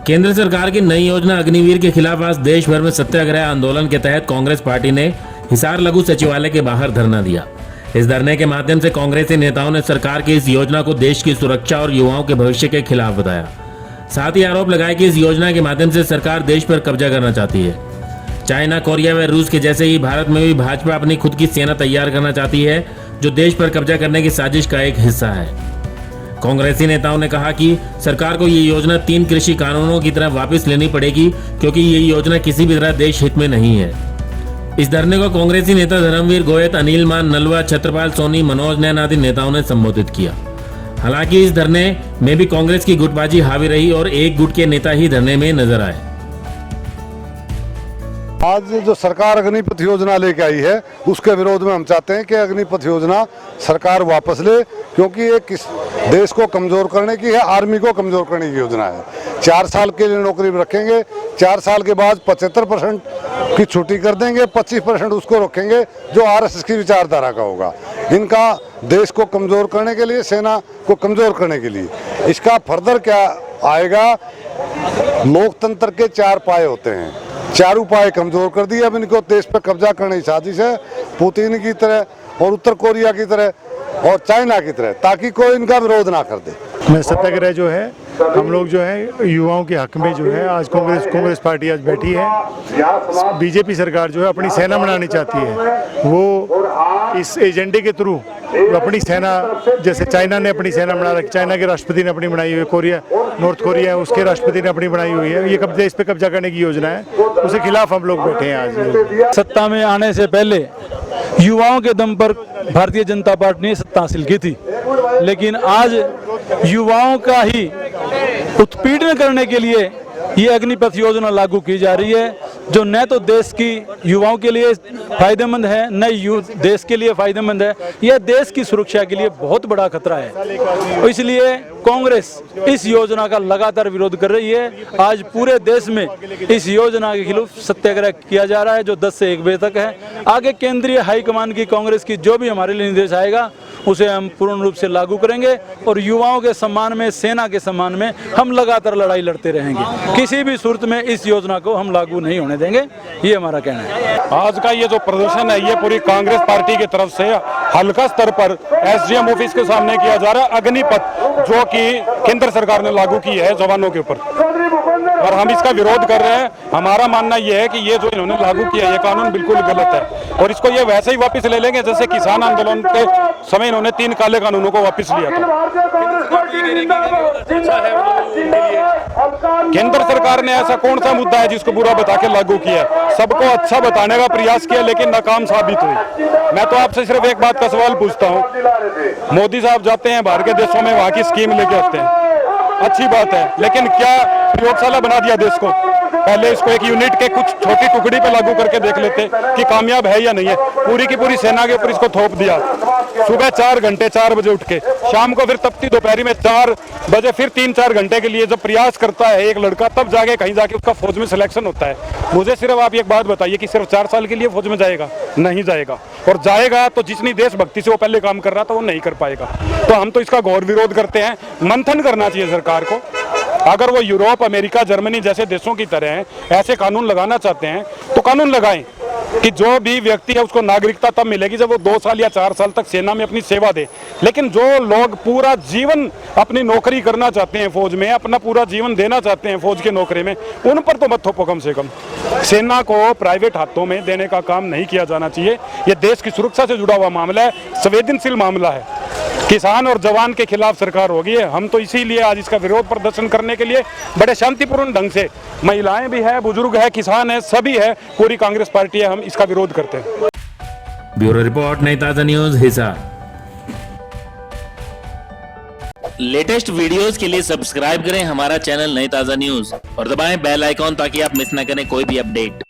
केंद्र सरकार की नई योजना अग्निवीर के खिलाफ आज देश भर में सत्याग्रह आंदोलन के तहत कांग्रेस पार्टी ने हिसार लघु सचिवालय के बाहर धरना दिया। इस धरने के माध्यम से कांग्रेसी नेताओं ने सरकार की इस योजना को देश की सुरक्षा और युवाओं के भविष्य के खिलाफ बताया। साथ ही आरोप लगाया कि इस योजना के माध्यम से सरकार देश पर कब्जा करना चाहती है। चाइना, कोरिया व रूस के जैसे ही भारत में भी भाजपा अपनी खुद की सेना तैयार करना चाहती है, जो देश पर कब्जा करने की साजिश का एक हिस्सा है। कांग्रेसी नेताओं ने कहा कि सरकार को ये योजना 3 कृषि कानूनों की तरह वापस लेनी पड़ेगी, क्योंकि ये योजना किसी भी तरह देश हित में नहीं है। इस धरने को कांग्रेसी नेता धर्मवीर गोयत, अनिल मान नलवा, छत्रपाल सोनी, मनोज नैन आदि नेताओं ने संबोधित किया। हालांकि इस धरने में भी कांग्रेस की गुटबाजी हावी रही और एक गुट के नेता ही धरने में नजर आए। आज जो सरकार अग्निपथ योजना लेके आई है, उसके विरोध में हम चाहते हैं कि अग्निपथ योजना सरकार वापस ले, क्योंकि ये किस देश को कमजोर करने की है, आर्मी को कमजोर करने की योजना है। 4 साल के लिए नौकरी में रखेंगे, 4 साल के बाद 75% की छुट्टी कर देंगे, 25% उसको रखेंगे जो आरएसएस की विचारधारा का होगा। इनका देश को कमजोर करने के लिए, सेना को कमजोर करने के लिए। इसका फर्दर क्या आएगा? लोकतंत्र के 4 पाए होते हैं, चारों पाए कमजोर कर दिए। अब इनको देश पर कब्जा करने की साजिश है, पुतिन की तरह और उत्तर कोरिया की तरह और चाइना की तरह, ताकि कोई इनका विरोध ना कर दे। मैं सत्याग्रह जो है, हम लोग जो है युवाओं के हक में जो है आज कांग्रेस पार्टी आज बैठी है। बीजेपी सरकार जो है अपनी सेना बनानी चाहती है। वो इस एजेंडे के थ्रू अपनी सेना, जैसे चाइना ने अपनी सेना बना रखी, चाइना के राष्ट्रपति ने अपनी बनाई हुई है, कोरिया, नॉर्थ कोरिया है उसके राष्ट्रपति ने अपनी बनाई हुई है। ये कब्जे, इस पे कब्जा करने की योजना है, उसके खिलाफ हम लोग बैठे हैं आज। सत्ता में आने से पहले युवाओं के दम पर भारतीय जनता पार्टी ने सत्ता हासिल की थी, लेकिन आज युवाओं का ही उत्पीड़न करने के लिए ये अग्निपथ योजना लागू की जा रही है, जो न तो देश की युवाओं के लिए फायदेमंद है, न देश के लिए फायदेमंद है। यह देश की सुरक्षा के लिए बहुत बड़ा खतरा है। इसलिए कांग्रेस इस योजना का लगातार विरोध कर रही है। आज पूरे देश में इस योजना के खिलाफ सत्याग्रह किया जा रहा है, जो 10 से 1 बजे तक है। आगे केंद्रीय हाईकमान की कांग्रेस की जो भी हमारे लिए निर्देश आएगा, उसे हम पूर्ण रूप से लागू करेंगे और युवाओं के सम्मान में, सेना के सम्मान में हम लगातार लड़ाई लड़ते रहेंगे। किसी भी सूरत में इस योजना को हम लागू नहीं होने देंगे, ये हमारा कहना है। आज का ये जो प्रदर्शन है, ये पूरी कांग्रेस पार्टी की तरफ से हल्का स्तर पर एसडीएम ऑफिस के सामने किया जा रहा है। अग्निपथ जो कि केंद्र सरकार ने लागू की है जवानों के ऊपर, और हम इसका विरोध कर रहे हैं। हमारा मानना यह है कि ये जो इन्होंने लागू किया, ये कानून बिल्कुल गलत है और इसको ये वैसे ही वापस ले लेंगे जैसे किसान आंदोलन के समय इन्होंने 3 काले कानूनों को वापस लिया था। केंद्र सरकार ने ऐसा कौन सा मुद्दा है जिसको बुरा बता के लागू किया? सबको अच्छा बताने का प्रयास किया, लेकिन नाकाम साबित हुई। मैं तो आपसे सिर्फ एक बात का सवाल पूछता हूँ, मोदी साहब जाते हैं बाहर के देशों में, वहाँ की स्कीम लेके आते हैं, अच्छी बात है, लेकिन क्या प्रयोगशाला बना दिया देश को? पहले इसको एक यूनिट के कुछ छोटी टुकड़ी पे लागू करके देख लेते कि कामयाब है या नहीं है। पूरी की पूरी सेना के ऊपर इसको थोप दिया। सुबह 4 घंटे 4 बजे उठ के, शाम को फिर तपती दोपहरी में 4 बजे फिर 3-4 घंटे के लिए जब प्रयास करता है एक लड़का, तब जाके कहीं जाके उसका फौज में सिलेक्शन होता है। मुझे सिर्फ आप एक बात बताइए कि सिर्फ 4 साल के लिए फौज में जाएगा? नहीं जाएगा, और जाएगा तो जितनी देशभक्ति से वो पहले काम कर रहा था वो नहीं कर पाएगा। तो हम तो इसका घोर विरोध करते हैं। मंथन करना चाहिए सरकार को। अगर वो यूरोप, अमेरिका, जर्मनी जैसे देशों की तरह ऐसे कानून लगाना चाहते हैं तो कानून लगाएं कि जो भी व्यक्ति है उसको नागरिकता तब मिलेगी जब वो 2 साल या 4 साल तक सेना में अपनी सेवा दे। लेकिन जो लोग पूरा जीवन अपनी नौकरी करना चाहते हैं फौज में, अपना पूरा जीवन देना चाहते हैं फौज की नौकरी में, उन पर तो मत थोपो। कम से कम सेना को प्राइवेट हाथों में देने का काम नहीं किया जाना चाहिए। ये देश की सुरक्षा से जुड़ा हुआ मामला है, संवेदनशील मामला है। किसान और जवान के खिलाफ सरकार होगी है। हम तो इसीलिए आज इसका विरोध प्रदर्शन करने के लिए बड़े शांतिपूर्ण ढंग से, महिलाएं भी है, बुजुर्ग है, किसान है, सभी है, पूरी कांग्रेस पार्टी है, हम इसका विरोध करते हैं। ब्यूरो रिपोर्ट, नई ताजा न्यूज, हिसार। लेटेस्ट वीडियोस के लिए सब्सक्राइब करें हमारा चैनल नई ताजा न्यूज और दबाएं बेल आइकॉन ताकि आप मिस ना करें कोई भी अपडेट।